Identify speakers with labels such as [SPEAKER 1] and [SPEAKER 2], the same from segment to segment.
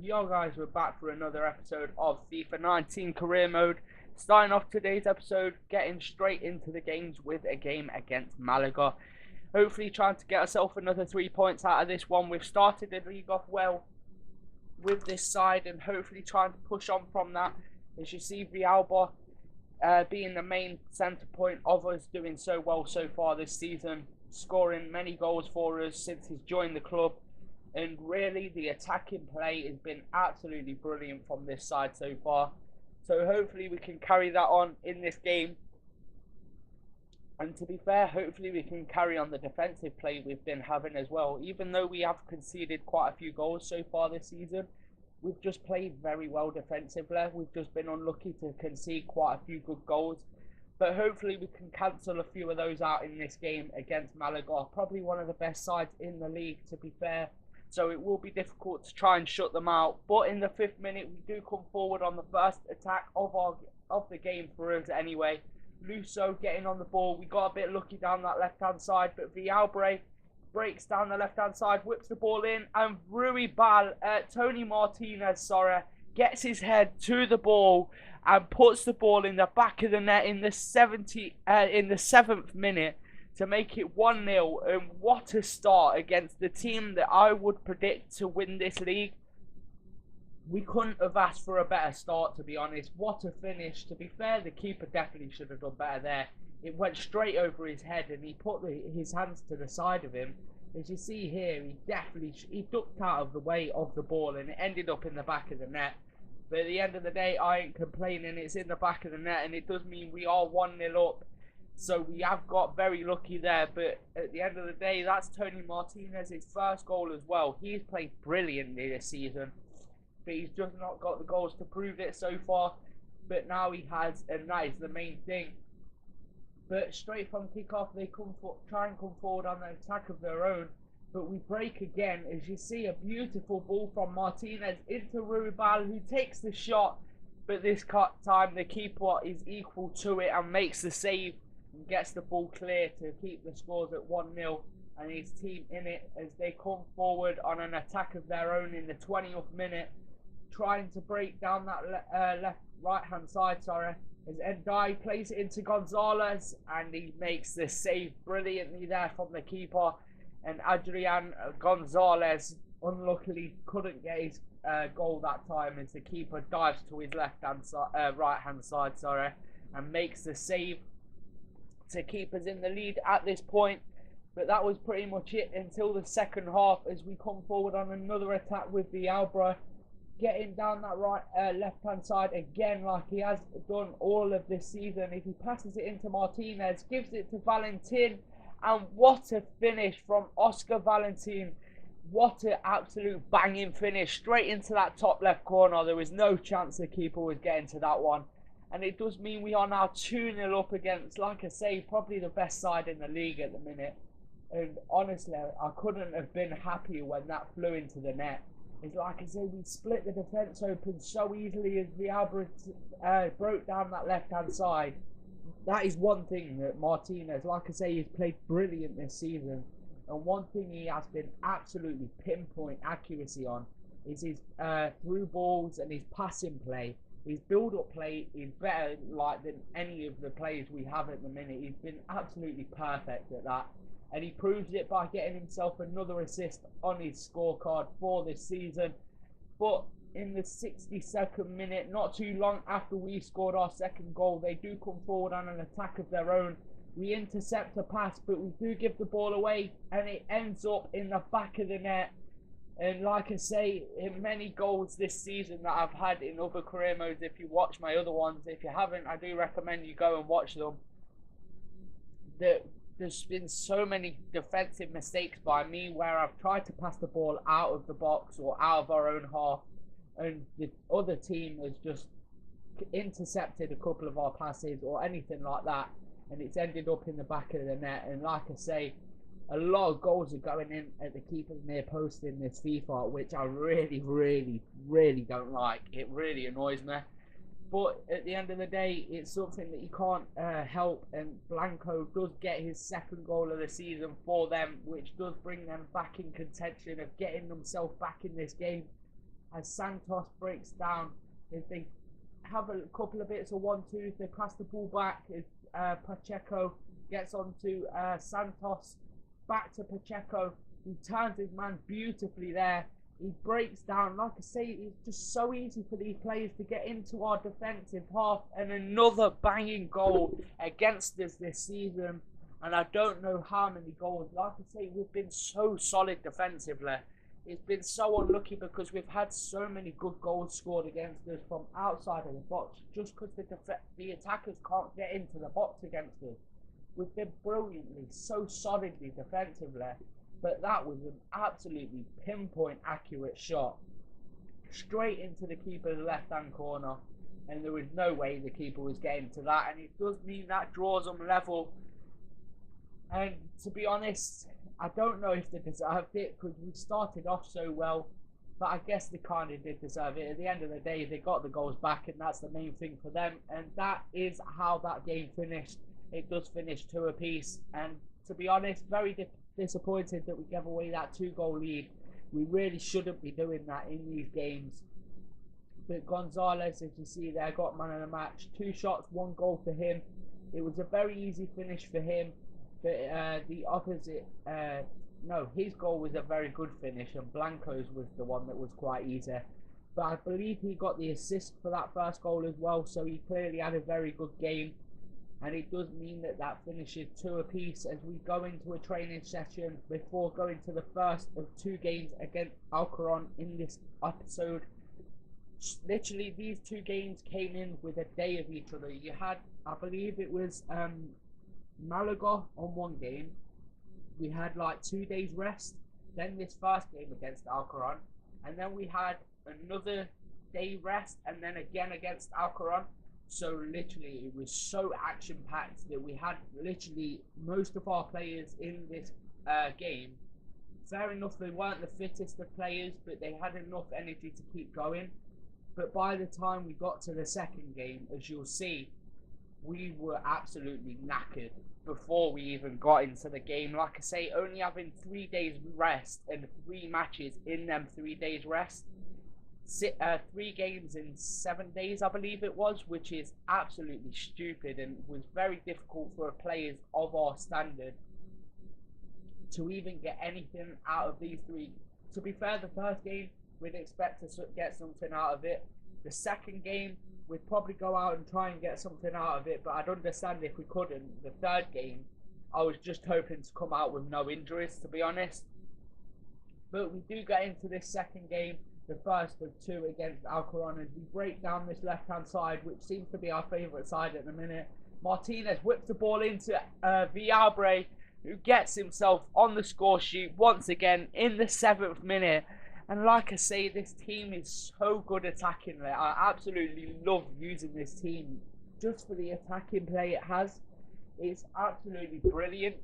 [SPEAKER 1] Yo guys, we're back for another episode of FIFA 19 Career Mode. Starting off today's episode, getting straight into the games with a game against Malaga. Hopefully trying to get ourselves another 3 points out of this one. We've started the league off well with this side and hopefully trying to push on from that. As you see, Villalba being the main centre point of us doing so well so far this season, scoring many goals for us since he's joined the club. And really, the attacking play has been absolutely brilliant from this side so far. So hopefully we can carry that on in this game. And to be fair, hopefully we can carry on the defensive play we've been having as well. Even though we have conceded quite a few goals so far this season, we've just played very well defensively. We've just been unlucky to concede quite a few good goals. But hopefully we can cancel a few of those out in this game against Malaga. Probably one of the best sides in the league, to be fair. So it will be difficult to try and shut them out. But in the 5th minute, we do come forward on the first attack of the game for us anyway. Luso getting on the ball. We got a bit lucky down that left-hand side, but Villalba breaks down the left-hand side, whips the ball in, and Tony Martinez, gets his head to the ball and puts the ball in the back of the net in the 7th minute to make it 1-0. And what a start against the team that I would predict to win this league. We couldn't have asked for a better start, to be honest. What a finish. To be fair, the keeper definitely should have done better there. It went straight over his head and he put his hands to the side of him. As you see here, he ducked out of the way of the ball and it ended up in the back of the net. But at the end of the day, I ain't complaining. It's in the back of the net and it does mean we are 1-0 up. So we have got very lucky there. But at the end of the day, that's Tony Martinez's first goal as well. He's played brilliantly this season, but he's just not got the goals to prove it so far. But now he has, and that is the main thing. But straight from kickoff, they try and come forward on an attack of their own. But we break again, as you see a beautiful ball from Martinez into Ruibal, who takes the shot. But this time, the keeper is equal to it and makes the save and gets the ball clear to keep the scores at 1-0. And his team in it as they come forward on an attack of their own in the 20th minute, trying to break down that right-hand side, as Ndai plays it into Gonzalez, and he makes the save brilliantly there from the keeper. And Adrian Gonzalez unluckily couldn't get his goal that time as the keeper dives to his right-hand side, and makes the save to keep us in the lead at this point. But that was pretty much it until the second half as we come forward on another attack with Villalba, getting down that left-hand side again like he has done all of this season. If he passes it into Martinez, gives it to Valentin, and what a finish from Oscar Valentin. What an absolute banging finish, straight into that top left corner. There was no chance the keeper was getting to that one. And it does mean we are now 2-0 up against, like I say, probably the best side in the league at the minute. And honestly, I couldn't have been happier when that flew into the net. It's like I say, we split the defence open so easily as Villalba broke down that left-hand side. That is one thing that Martinez, like I say, he's played brilliant this season. And one thing he has been absolutely pinpoint accuracy on is his through balls and his passing play. His build-up play is better than any of the players we have at the minute. He's been absolutely perfect at that. And he proves it by getting himself another assist on his scorecard for this season. But in the 62nd minute, not too long after we scored our second goal, they do come forward on an attack of their own. We intercept a pass, but we do give the ball away, and it ends up in the back of the net. And like I say, in many goals this season that I've had in other career modes, if you watch my other ones, if you haven't, I do recommend you go and watch them. There's been so many defensive mistakes by me where I've tried to pass the ball out of the box or out of our own half, and the other team has just intercepted a couple of our passes or anything like that, and it's ended up in the back of the net. And like I say, a lot of goals are going in at the keeper's near post in this FIFA, which I really, really, really don't like. It really annoys me. But at the end of the day, it's something that you can't help. And Blanco does get his second goal of the season for them, which does bring them back in contention of getting themselves back in this game. as Santos breaks down. If they have a couple of bits of 1-2, they pass the ball back. If Pacheco gets onto Santos, back to Pacheco, he turns his man beautifully there. He breaks down. Like I say, it's just so easy for these players to get into our defensive half, and another banging goal against us this season. And I don't know how many goals. Like I say, we've been so solid defensively. It's been so unlucky because we've had so many good goals scored against us from outside of the box, just because the attackers can't get into the box against us. We've been brilliantly, so solidly defensively, but that was an absolutely pinpoint accurate shot straight into the keeper's left hand corner, and there was no way the keeper was getting to that, and it does mean that draws them level. And to be honest, I don't know if they deserved it because we started off so well, but I guess they kind of did deserve it. At the end of the day, they got the goals back, and that's the main thing for them. And that is how that game finished. It does finish 2 apiece, and to be honest, very disappointed that we gave away that 2-goal lead. We really shouldn't be doing that in these games. But Gonzalez, as you see there, got man of the match. 2 shots, 1 goal for him. It was a very easy finish for him. But the opposite, no, his goal was a very good finish, and Blanco's was the one that was quite easy. But I believe he got the assist for that first goal as well, so he clearly had a very good game. And it does mean that that finishes 2 apiece as we go into a training session before going to the first of 2 games against Alcaron in this episode. Literally, these 2 games came in with a day of each other. You had, I believe it was Malaga on 1 game. We had like 2 days rest. Then this first game against Alcaron, and then we had another day rest, and then again against Alcaron. So literally, it was so action packed that we had literally most of our players in this game. Fair enough, they weren't the fittest of players, but they had enough energy to keep going. But by the time we got to the second game, as you'll see, we were absolutely knackered before we even got into the game. Like I say, only having 3 days rest and 3 matches in them 3 days rest. 3 games in 7 days, I believe it was, which is absolutely stupid and was very difficult for players of our standard to even get anything out of these 3. To be fair, the first game, we'd expect to get something out of it. The second game, we'd probably go out and try and get something out of it, but I'd understand if we couldn't. The third game, I was just hoping to come out with no injuries, to be honest. But we do get into this second game, the first of 2 against Alcaron, as we break down this left-hand side, which seems to be our favourite side at the minute. Martinez whips the ball into Villabre, who gets himself on the score sheet once again in the 7th minute. And like I say, this team is so good attacking. I absolutely love using this team just for the attacking play it has. It's absolutely brilliant.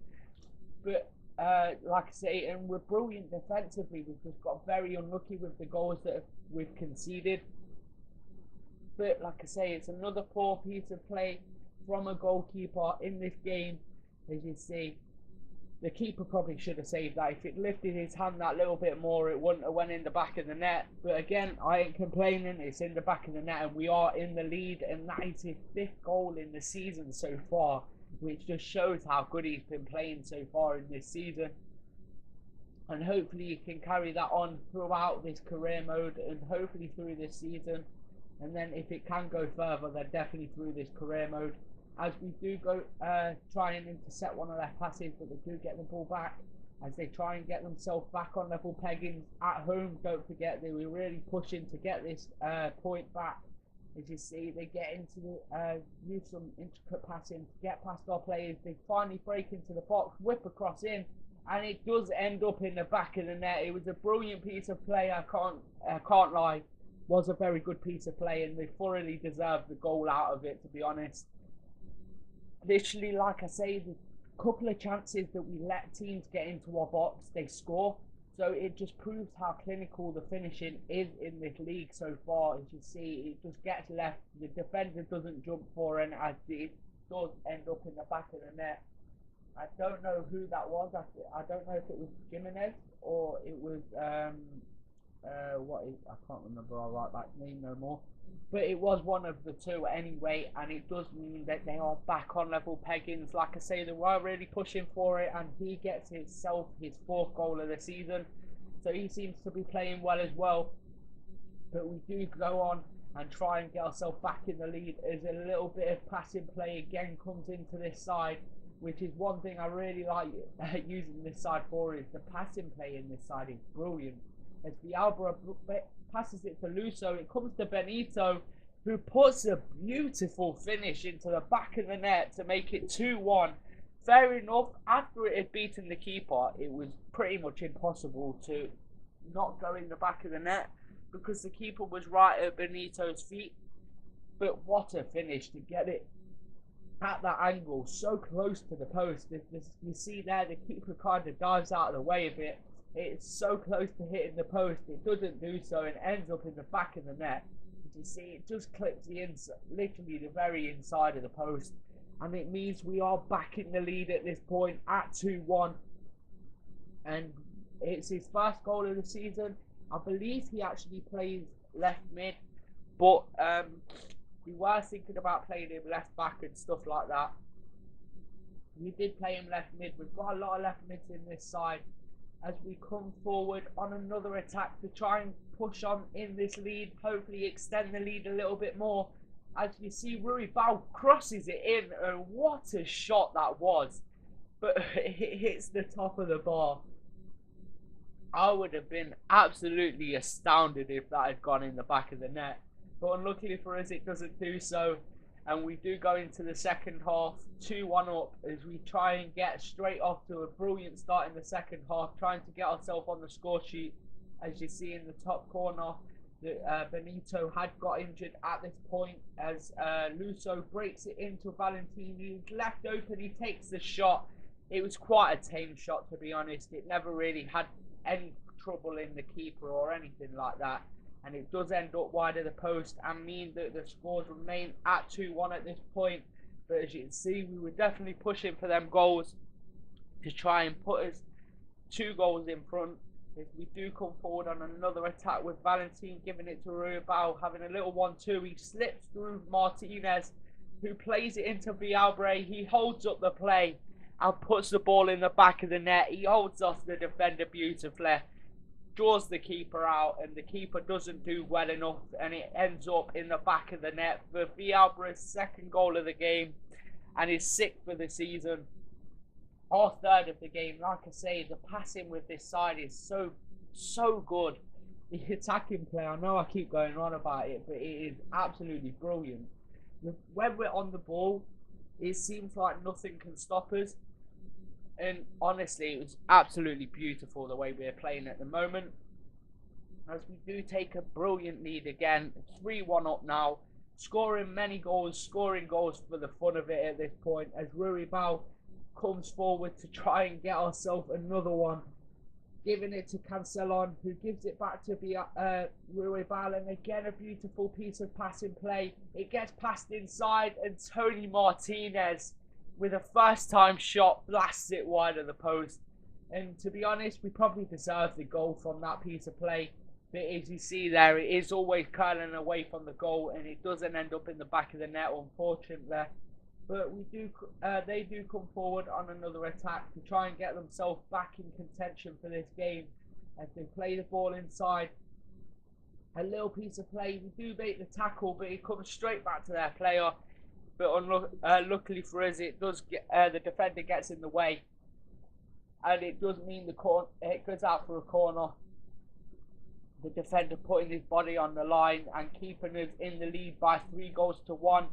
[SPEAKER 1] But like I say, and we're brilliant defensively. We've just got very unlucky with the goals that we've conceded. But like I say, it's another poor piece of play from a goalkeeper in this game. As you see, the keeper probably should have saved that. If it lifted his hand that little bit more, it wouldn't have went in the back of the net. But again, I ain't complaining. It's in the back of the net, and we are in the lead. And that is his 5th goal in the season so far, which just shows how good he's been playing so far in this season. And hopefully he can carry that on throughout this career mode, and hopefully through this season. And then if it can go further, then definitely through this career mode. As we do go try and intercept one of their passes, but they do get the ball back as they try and get themselves back on level pegging at home. Don't forget, they were really pushing to get this point back. As you see, they get into the use some intricate passing to get past our players. They finally break into the box, whip across in, and it does end up in the back of the net. It was a brilliant piece of play. I can't lie, was a very good piece of play, and they thoroughly deserved the goal out of it, to be honest. Literally, like I say, the couple of chances that we let teams get into our box, they score. So it just proves how clinical the finishing is in this league so far. As you see, it just gets left. The defender doesn't jump for it, as it does end up in the back of the net. I don't know who that was. I don't know if it was Jimenez or it was I can't remember all right that name no more, but it was one of the two anyway, and it does mean that they are back on level peggings. Like I say, they were really pushing for it, and he gets himself his fourth goal of the season, so he seems to be playing well as well. But we do go on and try and get ourselves back in the lead as a little bit of passing play again comes into this side, which is one thing I really like using this side for, is the passing play in this side is brilliant. As Villalba passes it to Luso, it comes to Benito, who puts a beautiful finish into the back of the net to make it 2-1. Fair enough, after it had beaten the keeper, it was pretty much impossible to not go in the back of the net, because the keeper was right at Benito's feet. But what a finish to get it at that angle, so close to the post. You see there, the keeper kind of dives out of the way a bit. It's so close to hitting the post, it doesn't do so and ends up in the back of the net. As you see, it just clips the inside, literally the very inside of the post. And it means we are back in the lead at this point at 2-1. And it's his first goal of the season. I believe he actually plays left mid, but we were thinking about playing him left back and stuff like that. We did play him left mid. We've got a lot of left mids in this side as we come forward on another attack to try and push on in this lead, hopefully extend the lead a little bit more. As you see, Rui Bao crosses it in, and what a shot that was. But it hits the top of the bar. I would have been absolutely astounded if that had gone in the back of the net. But unluckily for us, it doesn't do so. And we do go into the second half 2-1 up as we try and get straight off to a brilliant start in the second half, trying to get ourselves on the score sheet. As you see in the top corner, Benito had got injured at this point as Luso breaks it into Valentini. He's left open, he takes the shot. It was quite a tame shot, to be honest. It never really had any trouble in the keeper or anything like that, and it does end up wide of the post and mean that the scores remain at 2-1 at this point. But as you can see, we were definitely pushing for them goals to try and put us 2 goals in front. As we do come forward on another attack with Valentin giving it to Ruibao, having a little 1-2. He slips through Martinez, who plays it into Villalba. He holds up the play and puts the ball in the back of the net. He holds off the defender beautifully, draws the keeper out, and the keeper doesn't do well enough, and it ends up in the back of the net for Villalba's second goal of the game and his 6th for the season. Our 3rd of the game. Like I say, the passing with this side is so good. The attacking play, I know I keep going on about it, but it is absolutely brilliant. When we're on the ball, it seems like nothing can stop us. And honestly, it was absolutely beautiful the way we're playing at the moment. As we do take a brilliant lead again, 3-1 up now, scoring many goals, scoring goals for the fun of it at this point, as Ruibao comes forward to try and get ourselves another one, giving it to Cancelon, who gives it back to Ruibao, and again a beautiful piece of passing play. It gets passed inside, and Tony Martinez, with a first-time shot, blasts it wide of the post. And to be honest, we probably deserved the goal from that piece of play. But as you see there, it is always curling away from the goal, and it doesn't end up in the back of the net, unfortunately. But they do come forward on another attack to try and get themselves back in contention for this game. As they play the ball inside, a little piece of play. We do make the tackle, but it comes straight back to their player. But luckily for us, it does get, the defender gets in the way, and it does mean it goes out for a corner. The defender putting his body on the line and keeping us in the lead by 3-1,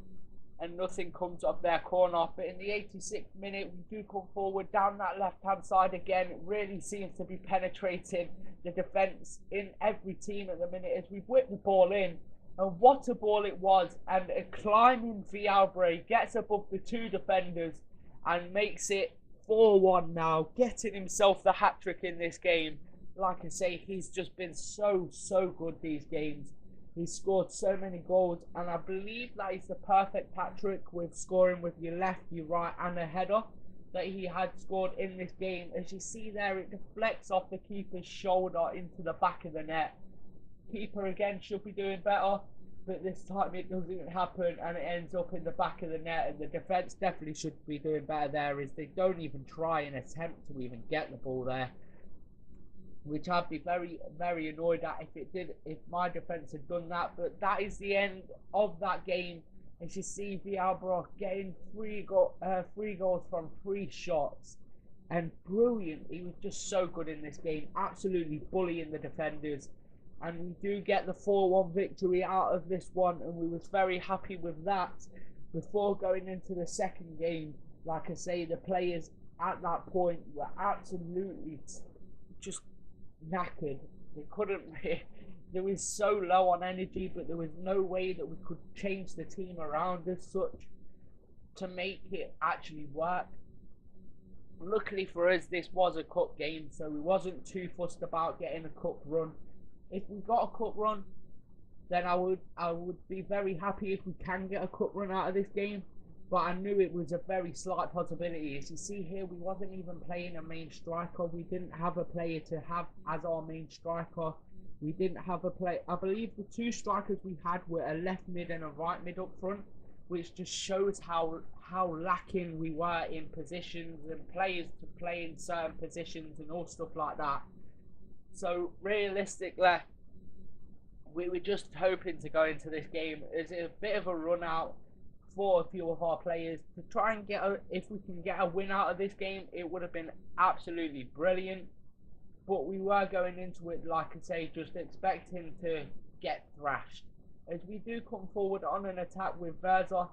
[SPEAKER 1] and nothing comes of their corner. But in the 86th minute, we do come forward down that left-hand side again. It really seems to be penetrating the defence in every team at the minute as we whip the ball in. And what a ball it was. And a climbing Villalba gets above the 2 defenders and makes it 4-1 now, getting himself the hat-trick in this game. Like I say, he's just been so good these games. He's scored so many goals, and I believe that is the perfect hat-trick with scoring with your left, your right, and a header that he had scored in this game. As you see there, it deflects off the keeper's shoulder into the back of the net. Keeper again should be doing better, but this time it doesn't happen and it ends up in the back of the net. And the defense definitely should be doing better there, as they don't even try and attempt to even get the ball there, which I'd be very, very annoyed at if my defense had done that. But that is the end of that game. As you see, Villalba getting three goals from 3 shots, and brilliant. He was just so good in this game, absolutely bullying the defenders. And we do get the 4-1 victory out of this one, and we was very happy with that. Before going into the second game, like I say, the players at that point were absolutely just knackered. They couldn't. They were so low on energy, but there was no way that we could change the team around as such to make it actually work. Luckily for us, this was a cup game, so we wasn't too fussed about getting a cup run. If we got a cup run, then I would be very happy if we can get a cup run out of this game. But I knew it was a very slight possibility. As you see here, we wasn't even playing a main striker. We didn't have a player to have as our main striker. We didn't have a play. I believe the 2 strikers we had were a left mid and a right mid up front, which just shows how lacking we were in positions and players to play in certain positions and all stuff like that. So realistically, we were just hoping to go into this game as a bit of a run out for a few of our players to try and if we can get a win out of this game, it would have been absolutely brilliant. But we were going into it, like I say, just expecting to get thrashed. As we do come forward on an attack with Verza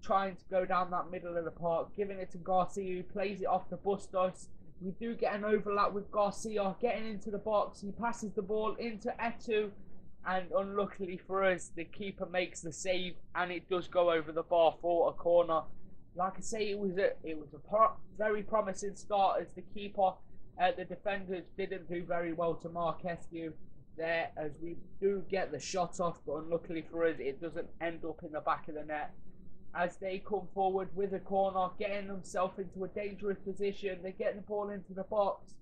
[SPEAKER 1] trying to go down that middle of the park, giving it to Garcia, who plays it off to Bustos. We do get an overlap with Garcia getting into the box. He passes the ball into Etu, and unluckily for us, the keeper makes the save, and it does go over the bar for a corner. Like I say, it was a very promising start as the keeper. The defenders didn't do very well to Marquescu there, as we do get the shot off, but unluckily for us, it doesn't end up in the back of the net. As they come forward with a corner, getting themselves into a dangerous position, they get the ball into the box,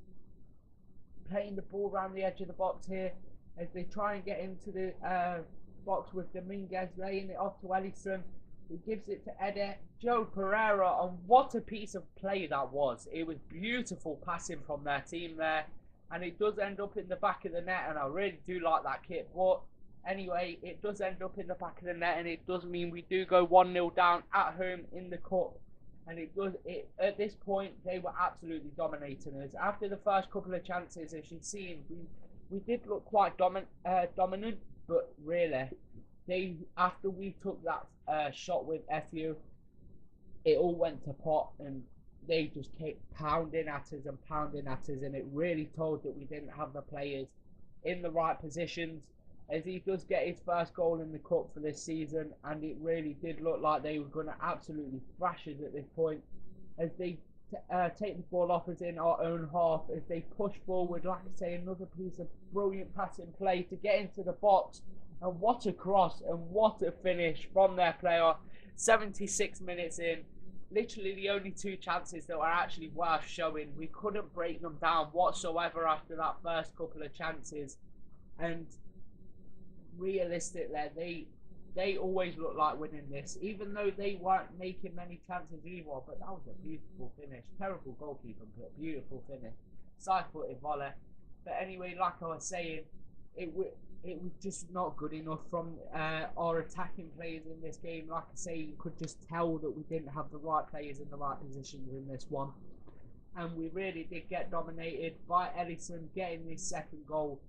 [SPEAKER 1] playing the ball around the edge of the box here, as they try and get into the box with Dominguez, laying it off to Ellison, who gives it to Ede, Joe Pereira, and what a piece of play that was. It was beautiful passing from their team there, and it does end up in the back of the net, and I really do like that kit. But anyway, it does end up in the back of the net, and it does mean we do go 1-0 down at home in the cup. And at this point, they were absolutely dominating us. After the first couple of chances, as you've seen, we did look quite dominant, but really, after we took that shot with FU, it all went to pot, and they just kept pounding at us and pounding at us, and it really told that we didn't have the players in the right positions. As he does get his first goal in the cup for this season, and it really did look like they were going to absolutely thrash us at this point, as they take the ball off us in our own half, as they push forward. Like I say, another piece of brilliant passing play to get into the box, and what a cross and what a finish from their player. 76 minutes in, literally the only 2 chances that were actually worth showing. We couldn't break them down whatsoever after that first couple of chances, and realistically, they always look like winning this, even though they weren't making many chances either. But that was a beautiful finish. Terrible goalkeeper, but a beautiful finish. Side-footed volley. But anyway, like I was saying, it was just not good enough from our attacking players in this game. Like I say, you could just tell that we didn't have the right players in the right positions in this one. And we really did get dominated by Ellison getting his second goal.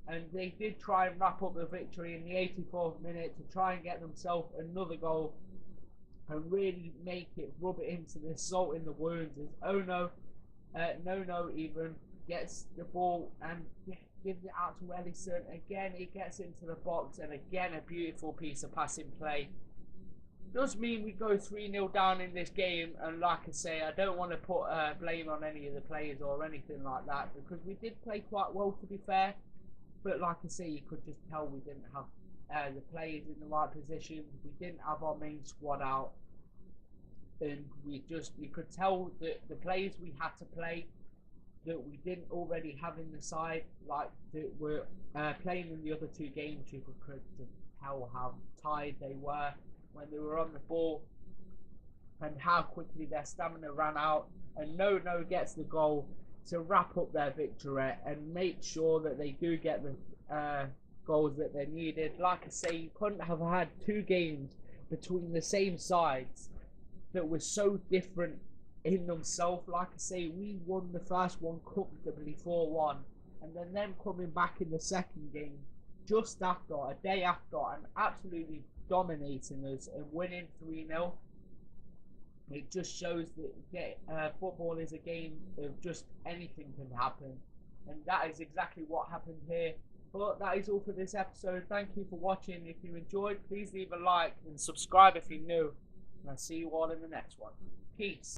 [SPEAKER 1] And they did try and wrap up the victory in the 84th minute to try and get themselves another goal and really make it, rub it into the salt in the wounds. As No even gets the ball and gives it out to Ellison. Again, it gets into the box, and again, a beautiful piece of passing play. Does mean we go 3-0 down in this game, and like I say, I don't want to put blame on any of the players or anything like that, because we did play quite well, to be fair. But like I say, you could just tell we didn't have the players in the right positions. We didn't have our main squad out, and you could tell that the players we had to play that we didn't already have in the side, like that were playing in the other two games. You could tell how tired they were when they were on the ball and how quickly their stamina ran out. And No gets the goal to wrap up their victory and make sure that they do get the goals that they needed. Like I say, you couldn't have had two games between the same sides that were so different in themselves. Like I say, we won the first one comfortably 4-1, and then them coming back in the second game just after, a day after, and absolutely dominating us and winning 3-0. It just shows that football is a game of just anything can happen, and that is exactly what happened here. But that is all for this episode. Thank you for watching. If you enjoyed, please leave a like and subscribe if you're new. And I'll see you all in the next one. Peace.